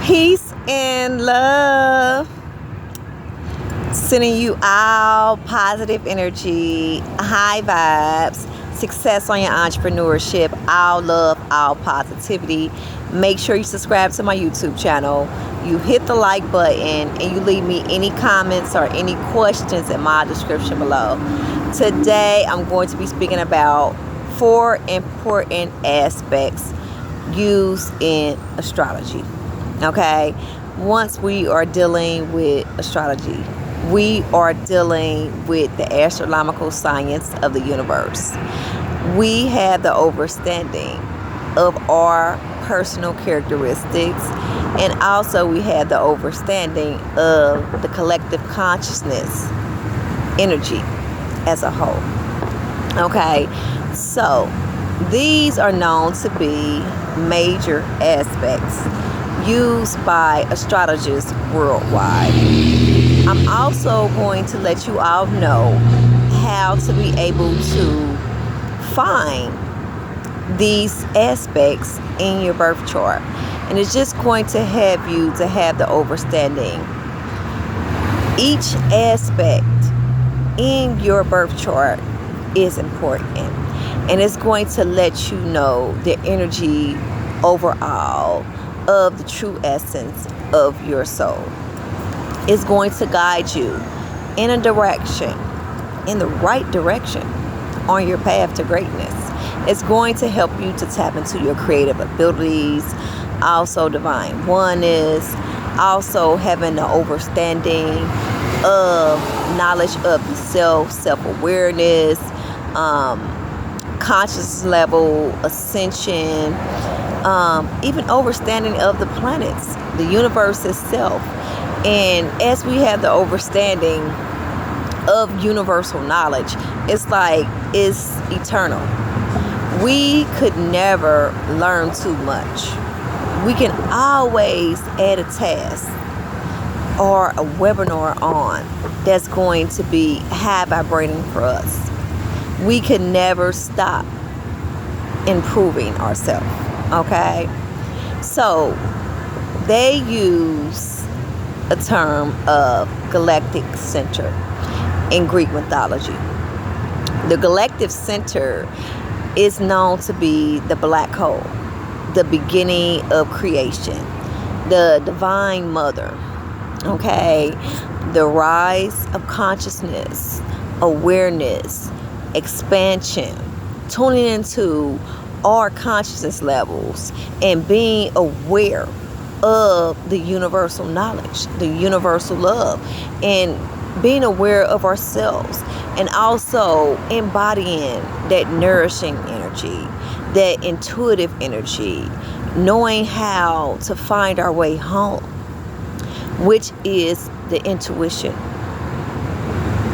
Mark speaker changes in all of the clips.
Speaker 1: Peace and love. Sending you all positive energy, high vibes, success on your entrepreneurship, all love, all positivity. Make sure you subscribe to my YouTube channel. You hit the like button and you leave me any comments or any questions in my description below. Today I'm going to be speaking about 4 important aspects used in astrology. Okay, once we are dealing with astrology, we are dealing with the astronomical science of the universe. We have the understanding of our personal characteristics, and also we have the understanding of the collective consciousness energy as a whole. Okay, so these are known to be major aspects used by astrologers worldwide. I'm also going to let you all know how to be able to find these aspects in your birth chart, and it's just going to have you to have the understanding. Each aspect in your birth chart is important, and it's going to let you know the energy overall of the true essence of your soul. It's going to guide you in a direction, in the right direction, on your path to greatness. It's going to help you to tap into your creative abilities, also divine oneness, also having the understanding of knowledge of self, self-awareness, conscious level ascension, even understanding of the planets, the universe itself. And as we have the understanding of universal knowledge, it's like it's eternal. We could never learn too much. We can always add a task or a webinar on that's going to be high vibrating for us. We can never stop improving ourselves. Okay, so they use a term of galactic center in Greek mythology. The galactic center is known to be the black hole, the beginning of creation, the divine mother. Okay, the rise of consciousness, awareness, expansion, tuning into our consciousness levels and being aware of the universal knowledge, the universal love, and being aware of ourselves, and also embodying that nourishing energy, that intuitive energy, knowing how to find our way home, which is the intuition.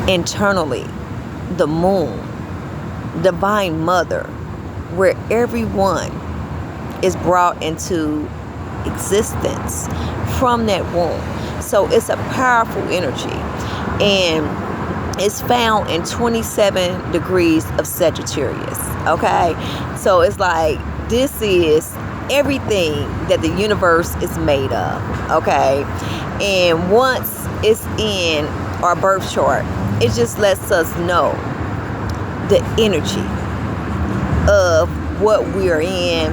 Speaker 1: Internally, the moon, divine mother, where everyone is brought into existence from that womb. So it's a powerful energy, and it's found in 27 degrees of Sagittarius. Okay, so it's like this is everything that the universe is made of. Okay, and once it's in our birth chart, it just lets us know the energy of what we're in.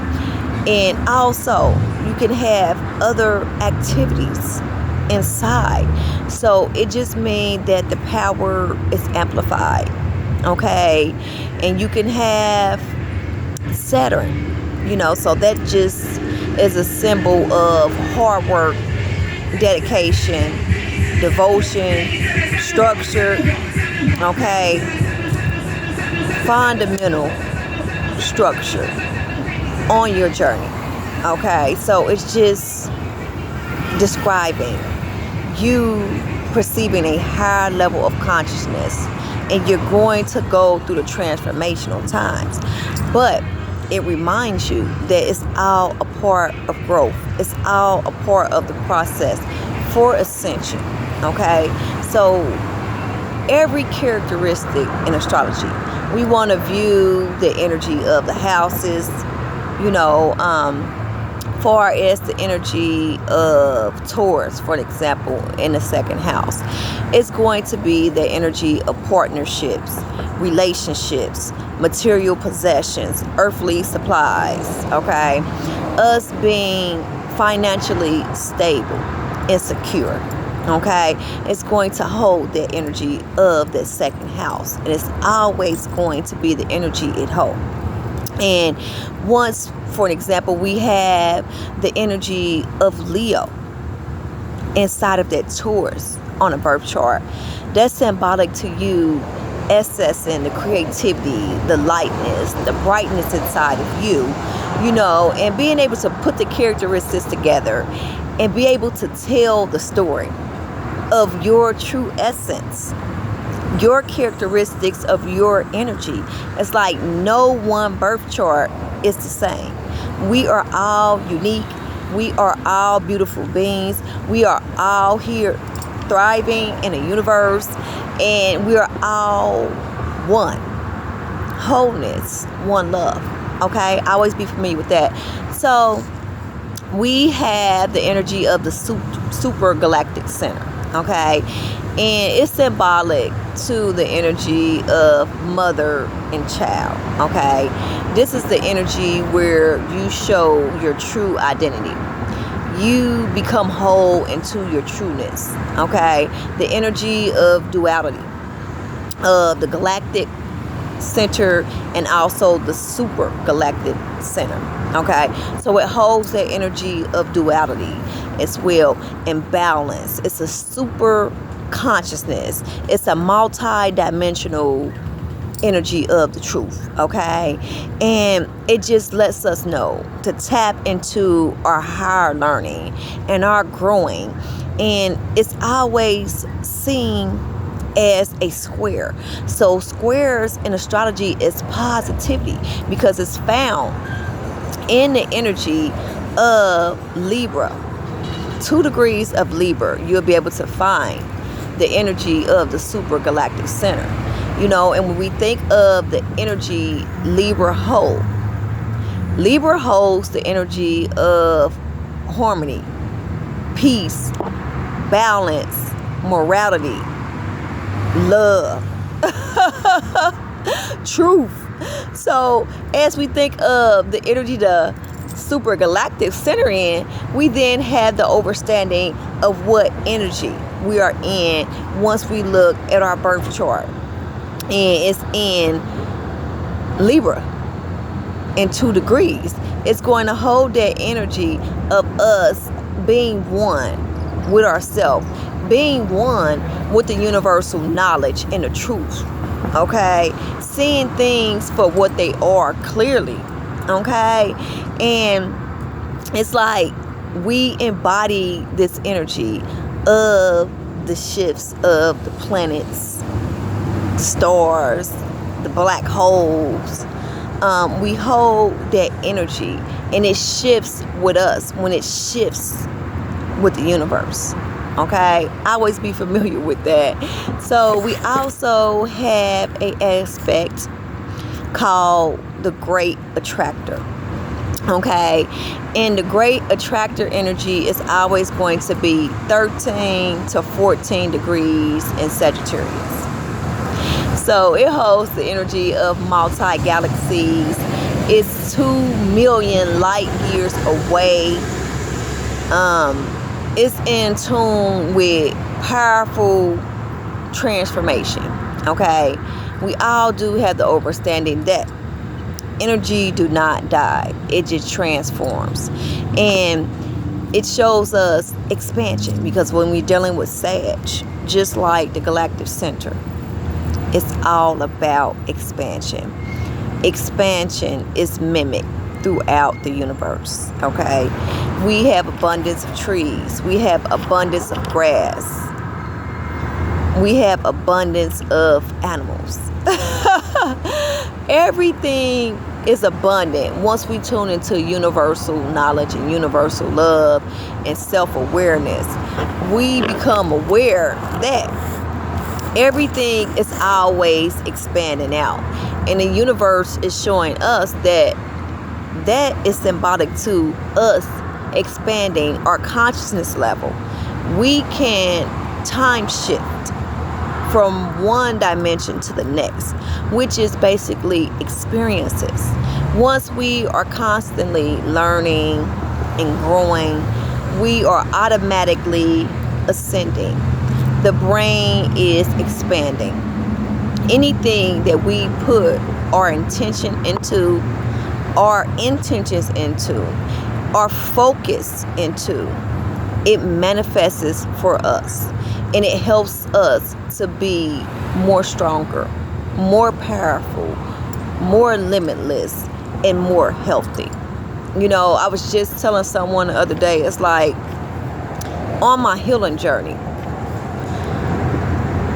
Speaker 1: And also you can have other activities inside, so it just means that the power is amplified. Okay, and you can have Saturn, so that just is a symbol of hard work, dedication, devotion, structure. Okay, fundamental structure on your journey. Okay, so it's just describing you perceiving a higher level of consciousness, and you're going to go through the transformational times, but it reminds you that it's all a part of growth. It's all a part of the process for ascension. Okay, so every characteristic in astrology, we want to view the energy of the houses, far as the energy of Taurus, for example, in the second house, it's going to be the energy of partnerships, relationships, material possessions, earthly supplies, okay? Us being financially stable and secure, okay? It's going to hold the energy of the second house, and it's always going to be the energy it holds. And once, for an example, we have the energy of Leo inside of that Taurus on a birth chart, that's symbolic to you accessing the creativity, the lightness, the brightness inside of you, and being able to put the characteristics together and be able to tell the story of your true essence, your characteristics of your energy. It's like no one birth chart is the same. We are all unique. We are all beautiful beings. We are all here thriving in a universe, and we are all one. Wholeness, one love. Okay? Always be familiar with that. So we have the energy of the super galactic center. Okay? And it's symbolic to the energy of mother and child. Okay? This is the energy where you show your true identity. You become whole into your trueness. Okay? The energy of duality, of the galactic center and also the super galactic center. Okay? So it holds that energy of duality as well, and balance. It's a super consciousness. It's a multi-dimensional energy of the truth. Okay? And it just lets us know to tap into our higher learning and our growing. And it's always seen as a square. So squares in astrology is positivity because it's found in the energy of Libra. 2 degrees of Libra, you'll be able to find the energy of the super galactic center. And when we think of the energy Libra holds the energy of harmony, peace, balance, morality, love, truth. So as we think of the energy the super galactic center in, we then have the understanding of what energy we are in once we look at our birth chart. And it's in Libra in 2 degrees. It's going to hold that energy of us being one with ourselves, being one with the universal knowledge and the truth. Okay? Seeing things for what they are clearly. Okay? And it's like we embody this energy of the shifts of the planets, stars, the black holes. We hold that energy, and it shifts with us when it shifts with the universe. Okay? Always be familiar with that. So we also have an aspect called the Great Attractor. Okay? And the Great Attractor energy is always going to be 13 to 14 degrees in Sagittarius. So it holds the energy of multi-galaxies. It's 2 million light years away. It's in tune with powerful transformation. Okay? We all do have the understanding that energy do not die. It just transforms. And it shows us expansion, because when we're dealing with Sag, just like the galactic center, it's all about expansion. Expansion is mimicked throughout the universe. Okay? We have abundance of trees. We have abundance of grass. We have abundance of animals. Everything is abundant once we tune into universal knowledge and universal love and self-awareness. We become aware that everything is always expanding out, and the universe is showing us that is symbolic to us expanding our consciousness level. We can time shift from one dimension to the next, which is basically experiences. Once we are constantly learning and growing, we are automatically ascending. The brain is expanding. Anything that we put our intentions into, our focus into, it manifests for us, and it helps us to be more stronger, more powerful, more limitless, and more healthy. You know, I was just telling someone the other day, it's like on my healing journey,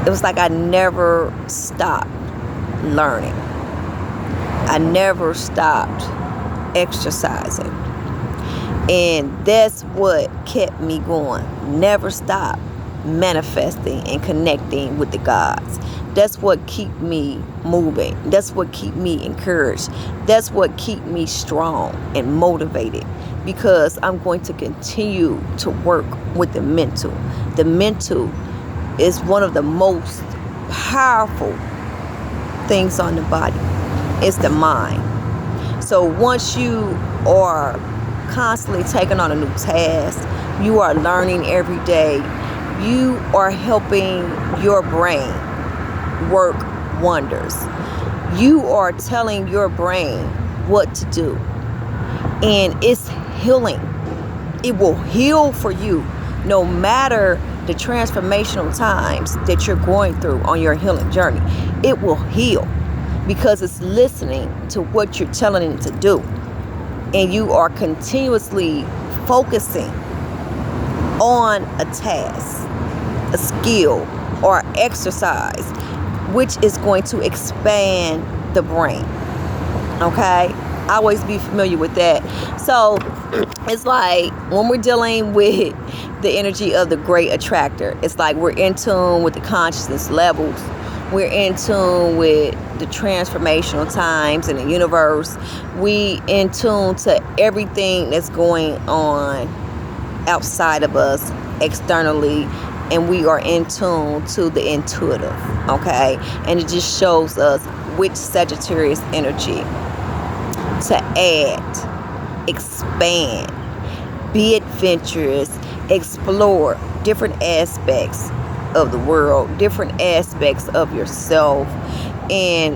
Speaker 1: it was like I never stopped learning. I never stopped exercising. And that's what kept me going. Never stop manifesting and connecting with the gods. That's what keep me moving. That's what keep me encouraged. That's what keep me strong and motivated, because I'm going to continue to work with the mental. The mental is one of the most powerful things on the body. It's the mind. So once you are constantly taking on a new task, you are learning every day, you are helping your brain work wonders. You are telling your brain what to do, and it's healing. It will heal for you no matter the transformational times that you're going through on your healing journey. It will heal because it's listening to what you're telling it to do, and you are continuously focusing on a task, a skill, or exercise, which is going to expand the brain. Okay? Always be familiar with that. So it's like when we're dealing with the energy of the great attractor, it's like we're in tune with the consciousness levels. We're in tune with the transformational times in the universe. We in tune to everything that's going on outside of us, externally, and we are in tune to the intuitive. Okay? And it just shows us which Sagittarius energy to add, expand, be adventurous, explore different aspects of the world, different aspects of yourself, and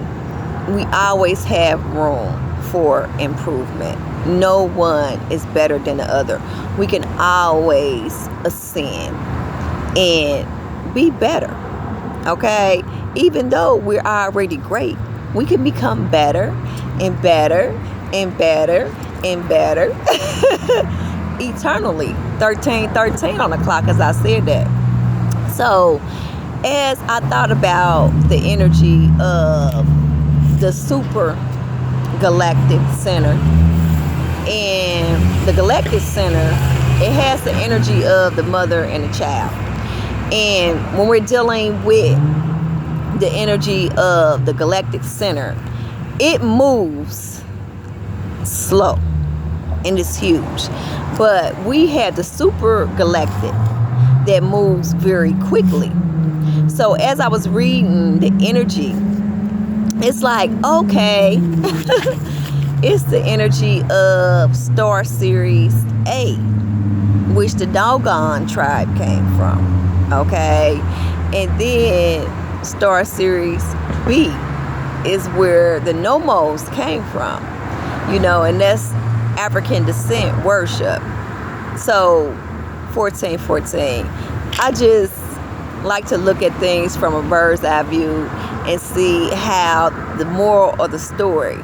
Speaker 1: we always have room for improvement. No one is better than the other. We can always ascend and be better. Okay? Even though we're already great, we can become better and better and better and better eternally. 1313 on the clock, as I said that. So as I thought about the energy of the super galactic center, and the galactic center, it has the energy of the mother and the child. And when we're dealing with the energy of the galactic center, it moves slow and it's huge. But we have the super galactic that moves very quickly. So as I was reading the energy, it's like, okay, it's the energy of Star Series A, which the Dogon tribe came from. Okay? And then Star Series B is where the Nomos came from. You know, and that's African descent worship. So 1414. I just like to look at things from a bird's eye view and see how the moral of the story,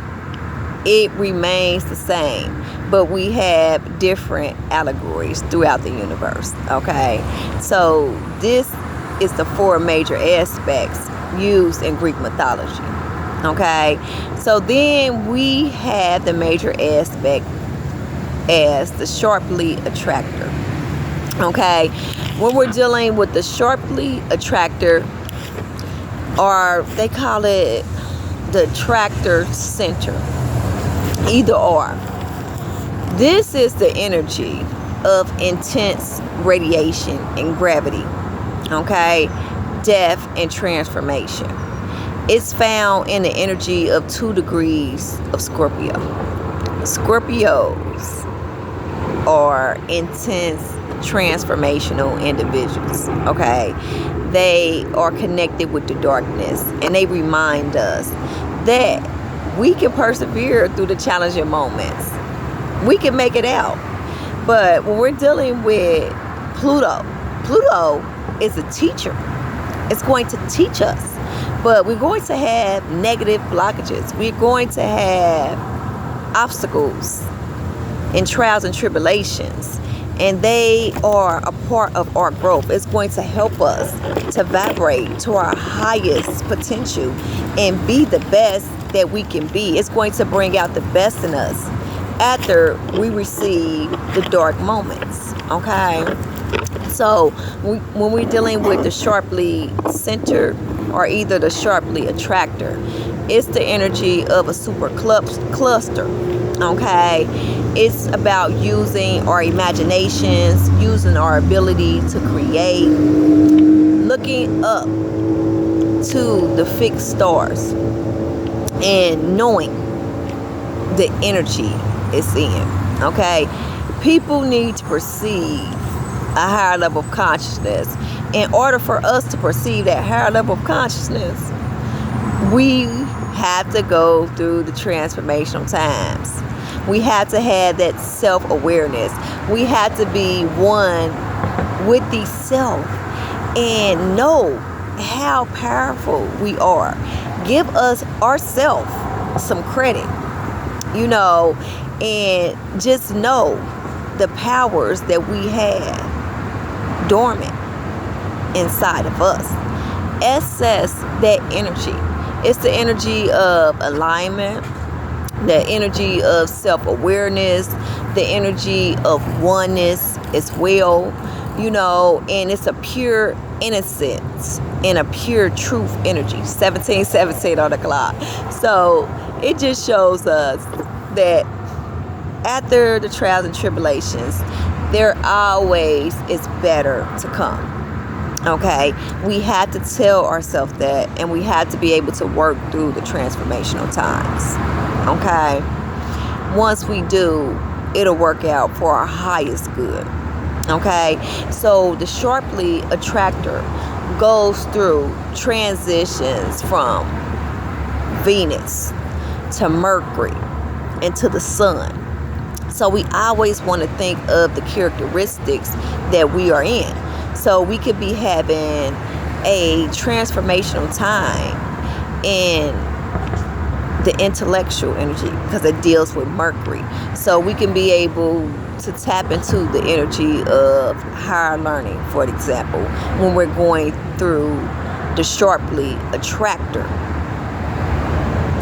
Speaker 1: it remains the same, but we have different allegories throughout the universe. Okay, so this is the four major aspects used in Greek mythology. Okay, so then we have the major aspect as the sharply attractor. Okay, when we're dealing with the sharply attractor, or they call it the attractor center, either or. This is the energy of intense radiation and gravity, okay, death and transformation. It's found in the energy of 2 degrees of Scorpio. Scorpios are intense transformational individuals, okay? They are connected with the darkness, and they remind us that we can persevere through the challenging moments. We can make it out. But when we're dealing with Pluto is a teacher. It's going to teach us. But we're going to have negative blockages. We're going to have obstacles and trials and tribulations. And they are a part of our growth. It's going to help us to vibrate to our highest potential and be the best that we can be. It's going to bring out the best in us after we receive the dark moments, okay? So when we're dealing with the sharply centered or either the sharply attractor, it's the energy of a super cluster, okay? It's about using our imaginations, using our ability to create, looking up to the fixed stars and knowing the energy it's in, okay? People need to perceive a higher level of consciousness. In order for us to perceive that higher level of consciousness, we have to go through the transformational times. We have to have that self-awareness. We have to be one with the self and know how powerful we are. Give us ourselves some credit, you know, and just know the powers that we have dormant inside of us. Access that energy. It's the energy of alignment, the energy of self-awareness, the energy of oneness as well, you know, and it's a pure innocence and a pure truth energy. 1717 on the clock. So it just shows us that after the trials and tribulations, there always is better to come. Okay, we have to tell ourselves that, and we have to be able to work through the transformational times. Okay, once we do, it'll work out for our highest good. Okay, so the sharply attractor goes through transitions from Venus to Mercury and to the Sun. So we always want to think of the characteristics that we are in. So we could be having a transformational time in the intellectual energy because it deals with Mercury. So we can be able to tap into the energy of higher learning, for example, when we're going through the sharply attractor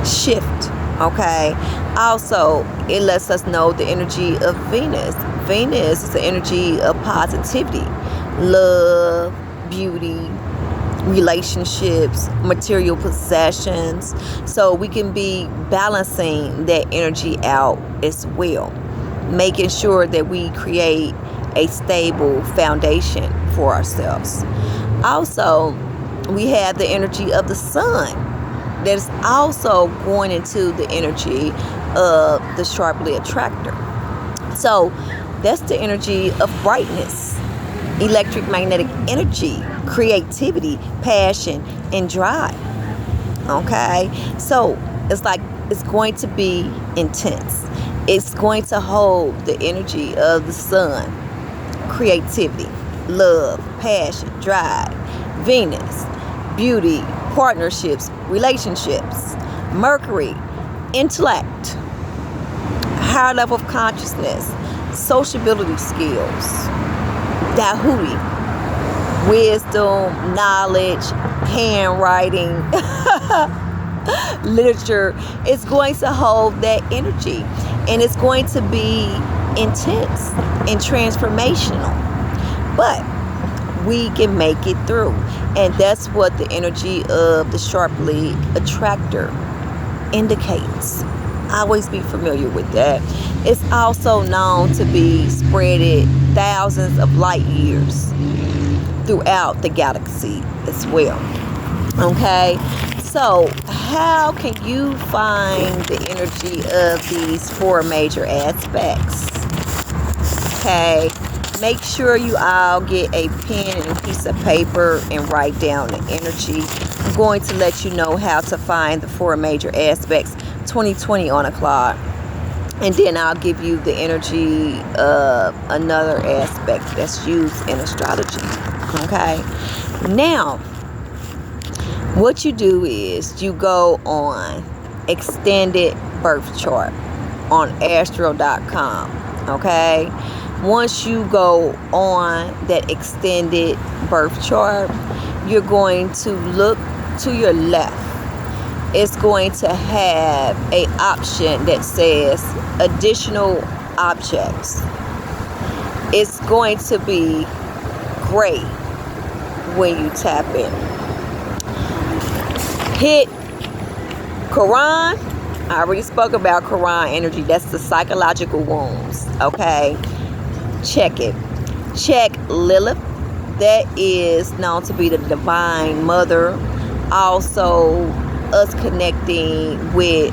Speaker 1: shift. Okay. Also, it lets us know the energy of Venus. Venus is the energy of positivity, love, beauty, relationships, material possessions. So we can be balancing that energy out as well, making sure that we create a stable foundation for ourselves. Also, we have the energy of the Sun that's also going into the energy of the sharply attractor. So that's the energy of brightness, electric magnetic energy, creativity, passion, and drive. Okay, so it's like it's going to be intense. It's going to hold the energy of the Sun, creativity, love, passion, drive. Venus, beauty, partnerships, relationships. Mercury, intellect, higher level of consciousness, sociability skills, Dahuti, wisdom, knowledge, handwriting, literature. It's going to hold that energy, and it's going to be intense and transformational. But we can make it through. And that's what the energy of the sharply attractor indicates. Always be familiar with that. It's also known to be spreaded thousands of light years throughout the galaxy as well. Okay, so how can you find the energy of these four major aspects? Okay, make sure you all get a pen and a piece of paper and write down the energy. I'm going to let you know how to find the four major aspects 2020 on a clock, and then I'll give you the energy of another aspect that's used in astrology. Okay, now what you do is you go on extended birth chart on astro.com. Okay, once you go on that extended birth chart, you're going to look to your left. It's going to have an option that says additional objects. It's going to be gray when you tap in. Hit Quran. I already spoke about Quran energy. That's the psychological wounds. Okay, check it. Check Lilith. That is known to be the divine mother. Also, us connecting with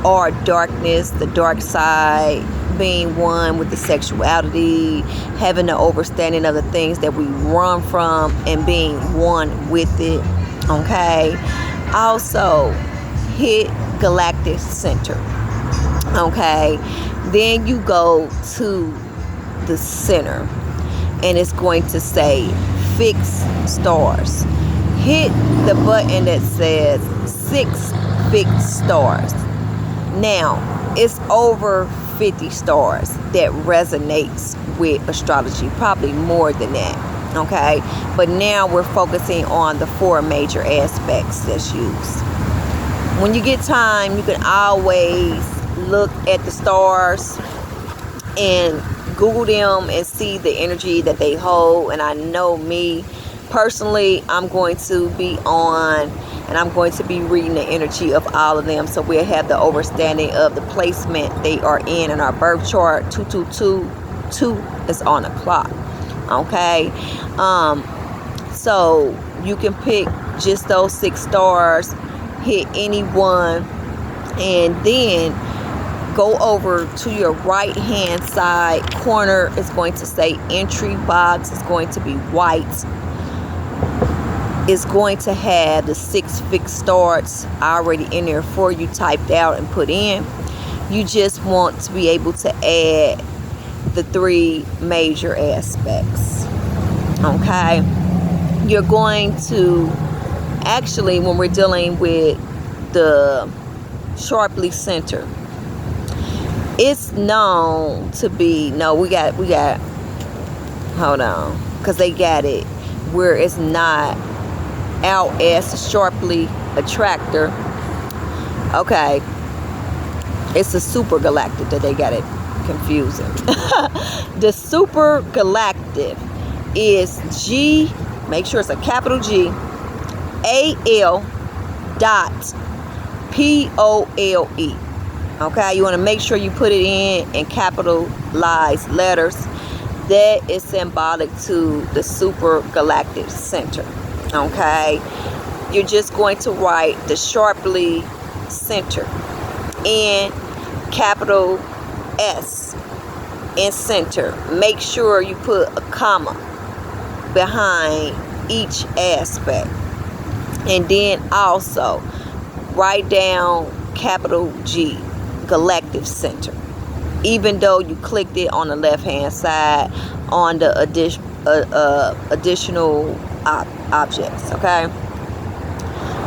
Speaker 1: our darkness, the dark side, being one with the sexuality, having the understanding of the things that we run from and being one with it. Okay, also hit galactic center. Okay, then you go to the center and it's going to say fixed stars. Hit the button that says 6 fixed stars. Now it's over 50 stars that resonates with astrology, probably more than that. Okay, but now we're focusing on the four major aspects that's used. When you get time, you can always look at the stars and Google them and see the energy that they hold. And I know me personally, I'm going to be on and I'm going to be reading the energy of all of them, so we'll have the understanding of the placement they are in our birth chart. 2222 is on the clock. Okay, so you can pick just those 6 stars, hit any one, and then go over to your right hand side corner. It's going to say entry box. It's going to be white. It's going to have the 6 fixed stars already in there for you, typed out and put in. You just want to be able to add the 3 major aspects. Okay, you're going to actually, when we're dealing with the sharply center, it's known to be, no, we got hold on, because they got it where it's not out as sharply attractor. Okay, it's a super galactic that they got it confusing. The super galactic is G, make sure it's a capital G, AL dot POLE. Okay, you want to make sure you put it in capitalized letters. That is symbolic to the super galactic center. Okay, you're just going to write the sharply center in capital S in center. Make sure you put a comma behind each aspect, and then also write down capital G, galactic center, even though you clicked it on the left hand side on the additional objects. Okay,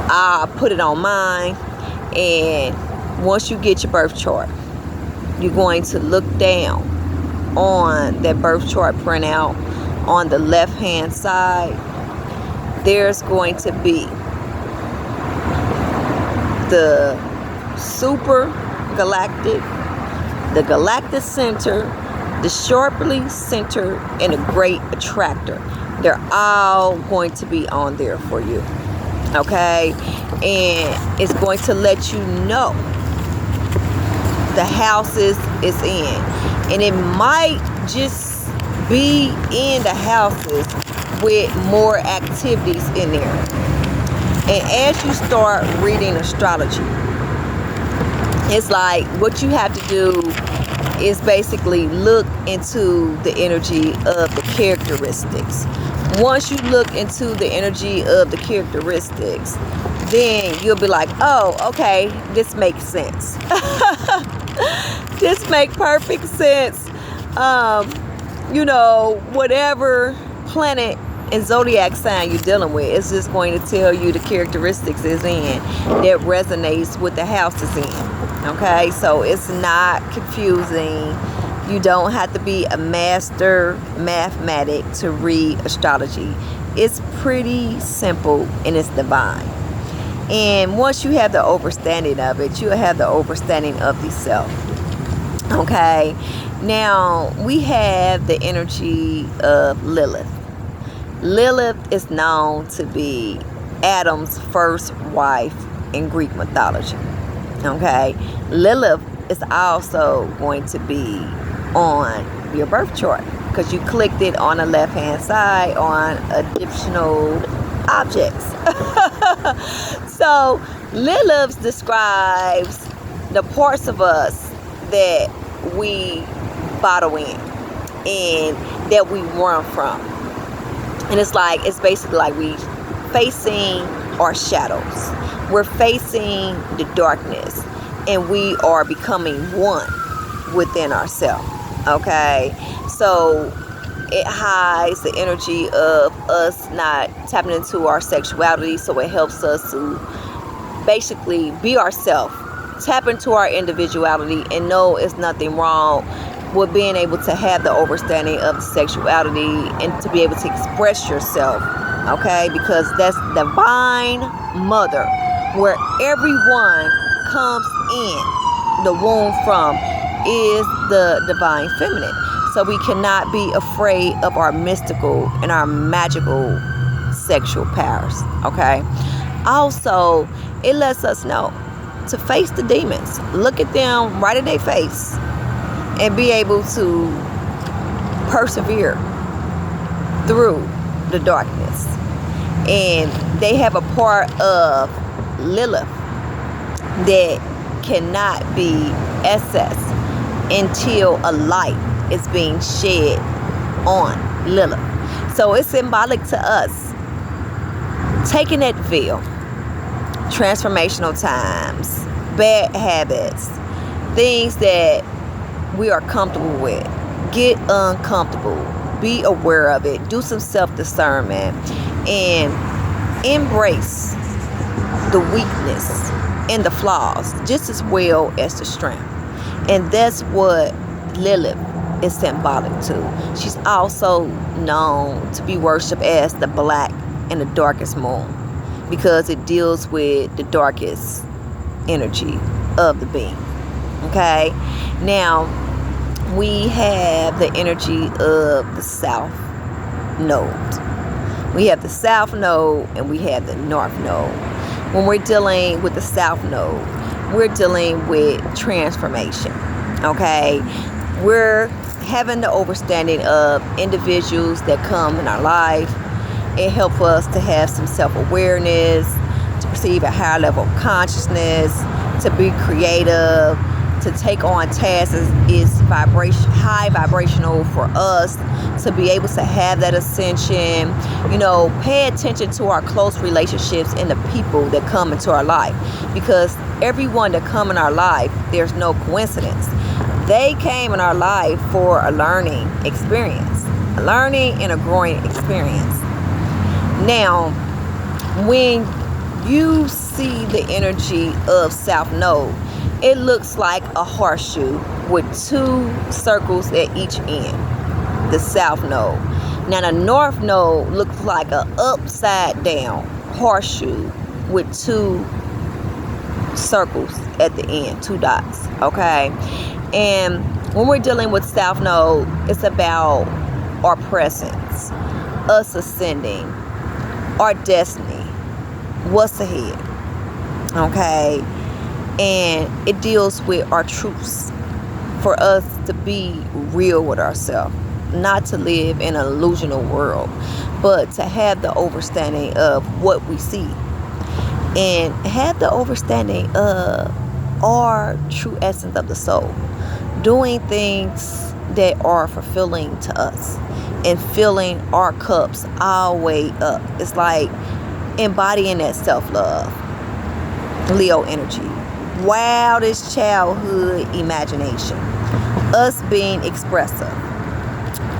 Speaker 1: I'll put it on mine, and once you get your birth chart, you're going to look down on that birth chart printout. On the left hand side, there's going to be the super galactic, the galactic center, the sharply center, and a great attractor. They're all going to be on there for you. Okay, and it's going to let you know the houses it's in. And it might just be in the houses with more activities in there. And as you start reading astrology, it's like what you have to do is basically look into the energy of the characteristics. Once you look into the energy of the characteristics, then you'll be like, oh, okay, this makes sense. This makes perfect sense. Whatever planet and zodiac sign you're dealing with, it's just going to tell you the characteristics is in that resonates with the house is in. Okay, so it's not confusing. You don't have to be a master mathematic to read astrology. It's pretty simple and it's divine. And once you have the understanding of it, you'll have the understanding of yourself. Okay, now we have the energy of Lilith. Lilith is known to be Adam's first wife in Greek mythology. Okay, Lilith is also going to be on your birth chart because you clicked it on the left hand side on additional objects. So Lilith describes the parts of us that we bottle in and that we run from. And it's basically like we facing our shadows. We're facing the darkness and we are becoming one within ourselves. Okay, so it hides the energy of us not tapping into our sexuality, so it helps us to basically be ourselves, tap into our individuality, and know it's nothing wrong with being able to have the understanding of sexuality and to be able to express yourself. Okay, because that's divine mother, where everyone comes in the womb from, is the divine feminine. So we cannot be afraid of our mystical and our magical sexual powers. Okay, also it lets us know to face the demons, look at them right in their face, and be able to persevere through the darkness. And they have a part of Lilith that cannot be accessed until a light is being shed on Lilith. So it's symbolic to us taking that veil, transformational times, bad habits, things that we are comfortable with. Get uncomfortable, be aware of it, do some self-discernment, and embrace the weakness and the flaws just as well as the strength. And that's what Lilith is symbolic to. She's also known to be worshipped as the black and the darkest moon because it deals with the darkest energy of the being. Okay, now we have the energy of the south node. We have the south node and we have the north node. When we're dealing with the south node, we're dealing with transformation. Okay, we're having the understanding of individuals that come in our life. It helps us to have some self-awareness, to perceive a higher level of consciousness, to be creative, to take on tasks is high vibrational for us, to be able to have that ascension. Pay attention to our close relationships and the people that come into our life, because everyone that come in our life, there's no coincidence. They came in our life for a learning experience, a learning and a growing experience. Now, when you see the energy of South Node, it looks like a horseshoe with two circles at each end, the South Node. Now, the North Node looks like an upside down horseshoe with two circles at the end, two dots. Okay, and when we're dealing with South Node, it's about our presence, us ascending, our destiny, what's ahead. Okay, And it deals with our truths, for us to be real with ourselves, not to live in an illusional world, but to have the understanding of what we see, and have the understanding of our true essence of the soul, doing things that are fulfilling to us and filling our cups all the way up. It's like embodying that self-love. Leo energy, wildest childhood imagination, us being expressive,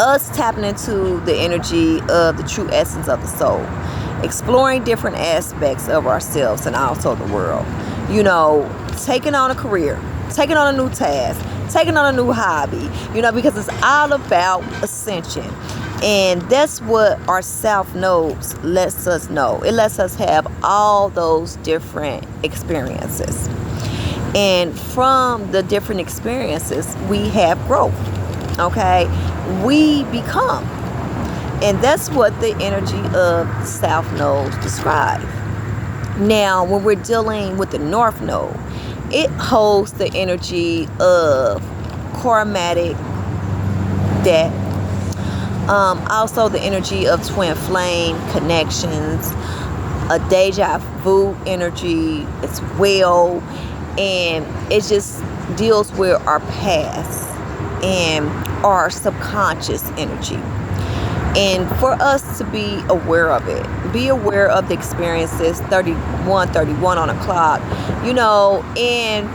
Speaker 1: us tapping into the energy of the true essence of the soul, exploring different aspects of ourselves and also the world. You know, taking on a career, taking on a new task, taking on a new hobby, you know, because it's all about ascension. And that's what our South Nodes lets us know. It lets us have all those different experiences. And from the different experiences, we have growth. Okay? We become. And that's what the energy of South Nodes describe. Now, when we're dealing with the North Node, it holds the energy of karmatic debt. Also the energy of twin flame connections, a deja vu energy as well. And it just deals with our past and our subconscious energy. And for us to be aware of it, be aware of the experiences, 31 on the clock, you know, and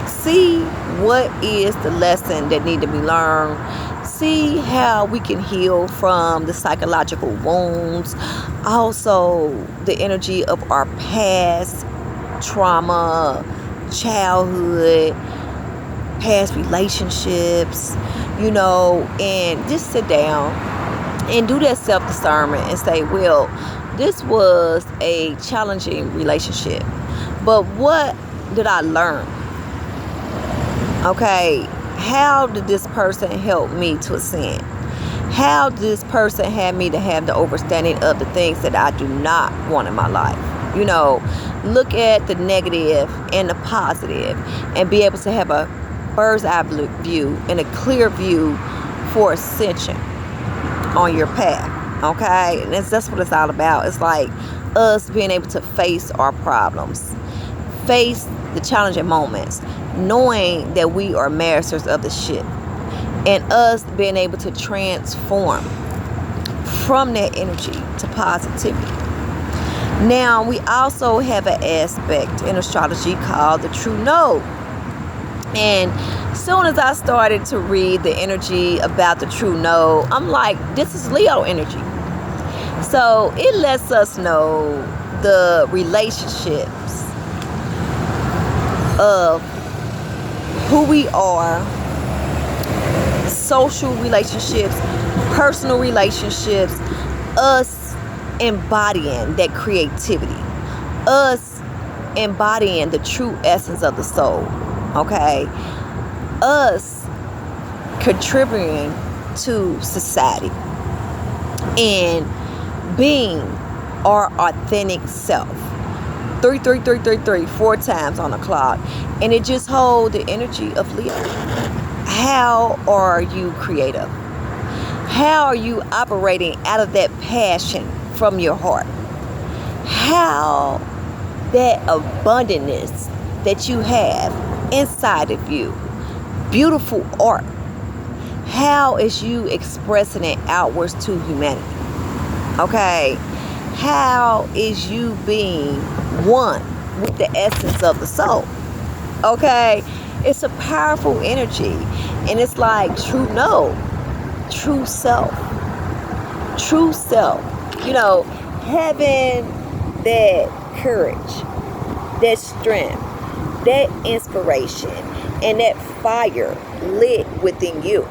Speaker 1: see what is the lesson that need to be learned. See how we can heal from the psychological wounds. Also, the energy of our past trauma, childhood, past relationships, you know, and just sit down and do that self-discernment and say, well, this was a challenging relationship, but what did I learn? Okay, how did this person help me to ascend? How did this person have me to have the understanding of the things that I do not want in my life? You know, look at the negative and the positive and be able to have a bird's eye view and a clear view for ascension on your path. Okay, and that's what it's all about. It's like us being able to face our problems, face the challenging moments, knowing that we are masters of the ship, and us being able to transform from that energy to positivity. Now, we also have an aspect in astrology called the true node. And soon as I started to read the energy about the true node, I'm like, this is Leo energy. So it lets us know the relationships of who we are, social relationships, personal relationships, us embodying that creativity, us embodying the true essence of the soul. Okay, us contributing to society and being our authentic self. 33333 4 times on the clock, and it just holds the energy of Leo. How are you creative? How are you operating out of that passion from your heart? How that abundance that you have inside of you, beautiful art, how is you expressing it outwards to humanity? Okay, how is you being one with the essence of the soul? Okay, it's a powerful energy, and it's like true no, true self, you know, having that courage, that strength, that inspiration, and that fire lit within you,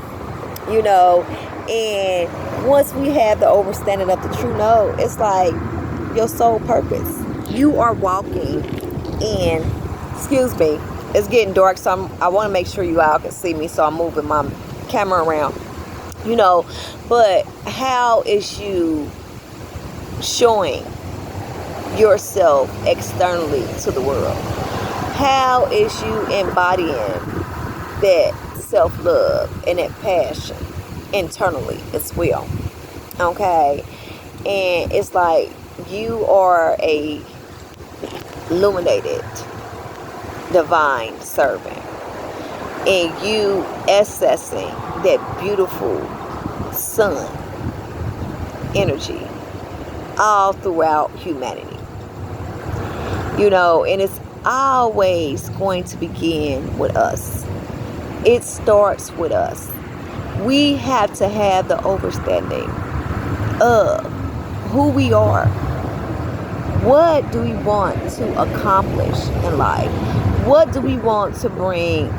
Speaker 1: you know. And once we have the understanding of the true know, it's like your soul purpose. You are walking in, excuse me, it's getting dark, so I want to make sure you all can see me, so I'm moving my camera around, you know. But how is you showing yourself externally to the world? How is you embodying that self-love and that passion internally as well? Okay? And it's like you are a illuminated divine servant, and you accessing that beautiful sun energy all throughout humanity. And it's always going to begin with us. It starts with us. We have to have the understanding of who we are. What do we want to accomplish in life? What do we want to bring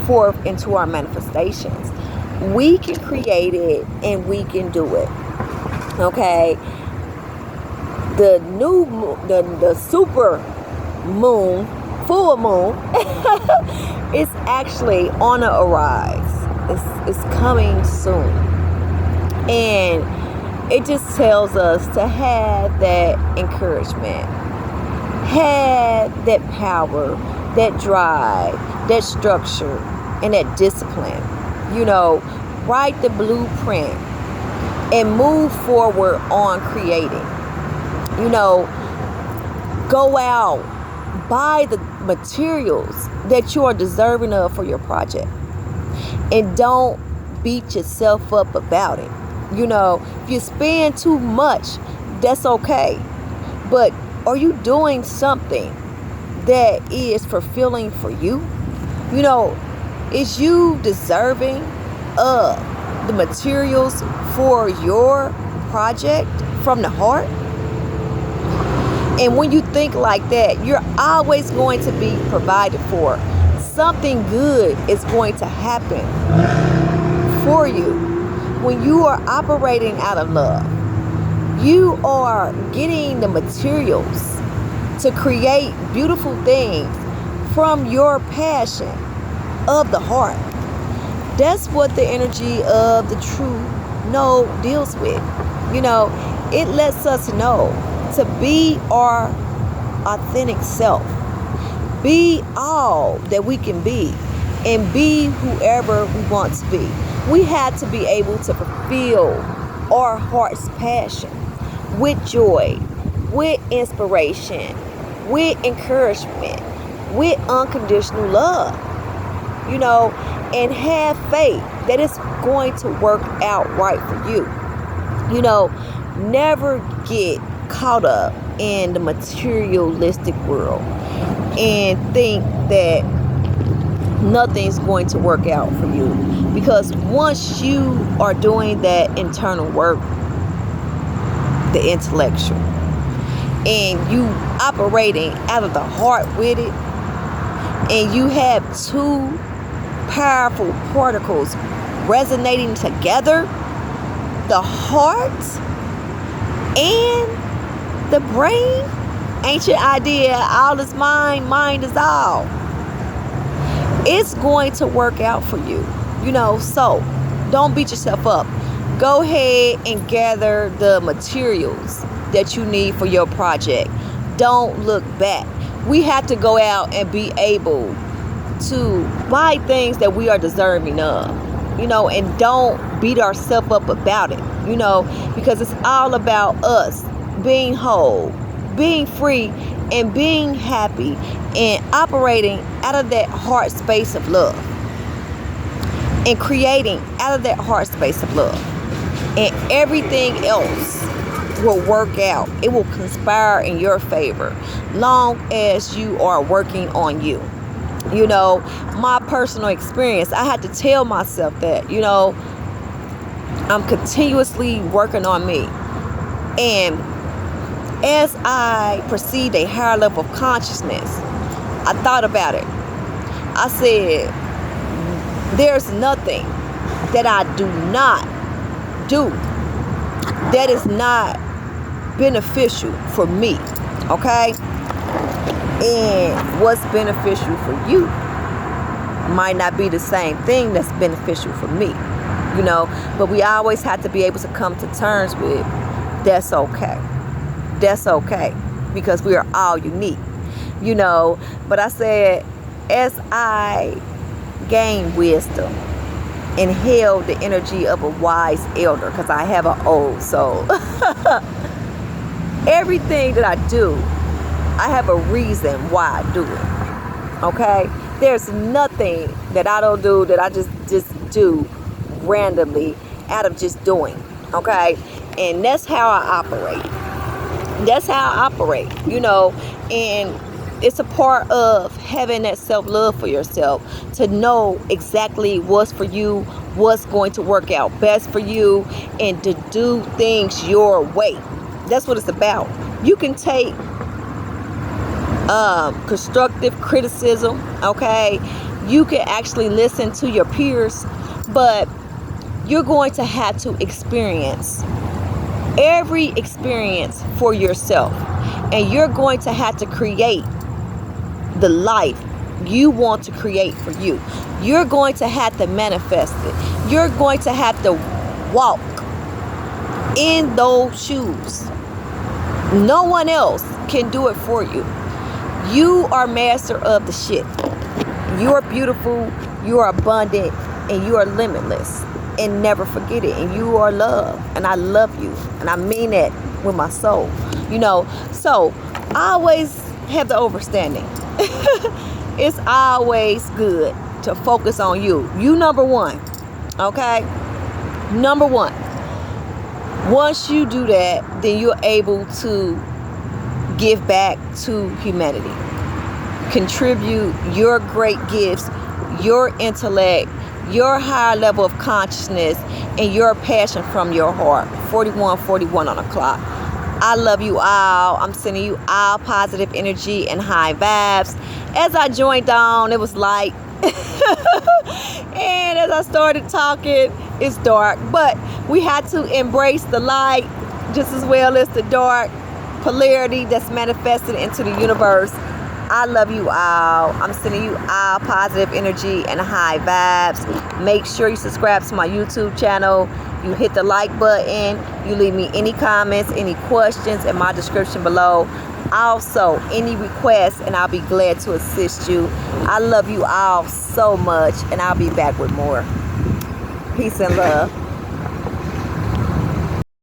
Speaker 1: forth into our manifestations? We can create it and we can do it. Okay? The super moon, full moon, is actually on the rise. It's coming soon. And it just tells us to have that encouragement, have that power, that drive, that structure, and that discipline. Write the blueprint and move forward on creating. Go out, buy the materials that you are deserving of for your project, and don't beat yourself up about it. If you spend too much, that's okay, but are you doing something that is fulfilling for you? Is you deserving of the materials for your project from the heart? And when you think like that, you're always going to be provided for. Something good is going to happen for you. When you are operating out of love, you are getting the materials to create beautiful things from your passion of the heart. That's what the energy of the true know deals with. It lets us know to be our authentic self, be all that we can be, and be whoever we want to be. We have to be able to fulfill our heart's passion with joy, with inspiration, with encouragement, with unconditional love, and have faith that it's going to work out right for you. Never get caught up in the materialistic world and think that nothing's going to work out for you, because once you are doing that internal work, the intellectual, and you operating out of the heart with it, and you have two powerful particles resonating together, the heart and the brain, ancient idea, all is mind is all. It's going to work out for you, so don't beat yourself up. Go ahead and gather the materials that you need for your project. Don't look back. We have to go out and be able to buy things that we are deserving of, and don't beat ourselves up about it, because it's all about us being whole, being free, and being happy, and operating out of that heart space of love, and creating out of that heart space of love, and everything else will work out. It will conspire in your favor, long as you are working on you. My personal experience, I had to tell myself that, I'm continuously working on me. And as I perceived a higher level of consciousness, I thought about it. I said, there's nothing that I do not do that is not beneficial for me, okay? And what's beneficial for you might not be the same thing that's beneficial for me, but we always have to be able to come to terms with that's okay. That's okay, because we are all unique. you know. But I said, as I gain wisdom and held the energy of a wise elder, because I have an old soul. Everything that I do, I have a reason why I do it. Okay? There's nothing that I don't do that I just do randomly out of just doing. Okay? And that's how I operate. That's how I operate, you know. And it's a part of having that self-love for yourself, to know exactly what's for you, what's going to work out best for you, and to do things your way. That's what it's about. You can take constructive criticism, okay? You can actually listen to your peers, but you're going to have to experience every experience for yourself, and you're going to have to create the life you want to create for you. You're going to have to manifest it. You're going to have to walk in those shoes. No one else can do it for you. You are master of the shit. You are beautiful, you are abundant, and you are limitless. And never forget it. And you are love. And I love you. And I mean that with my soul. You know, so I always have the understanding. It's always good to focus on you. You number one. Okay? Number one. Once you do that, then you're able to give back to humanity. Contribute your great gifts, your intellect, your higher level of consciousness, and your passion from your heart. 4141 on the clock. I love you all. I'm sending you all positive energy and high vibes. As I joined on, it was light. And as I started talking, it's dark. But we had to embrace the light just as well as the dark polarity that's manifested into the universe. I love you all. I'm sending you all positive energy and high vibes. Make sure you subscribe to my YouTube channel. You hit the like button. You leave me any comments, any questions in my description below. Also, any requests, and I'll be glad to assist you. I love you all so much, and I'll be back with more. Peace and love.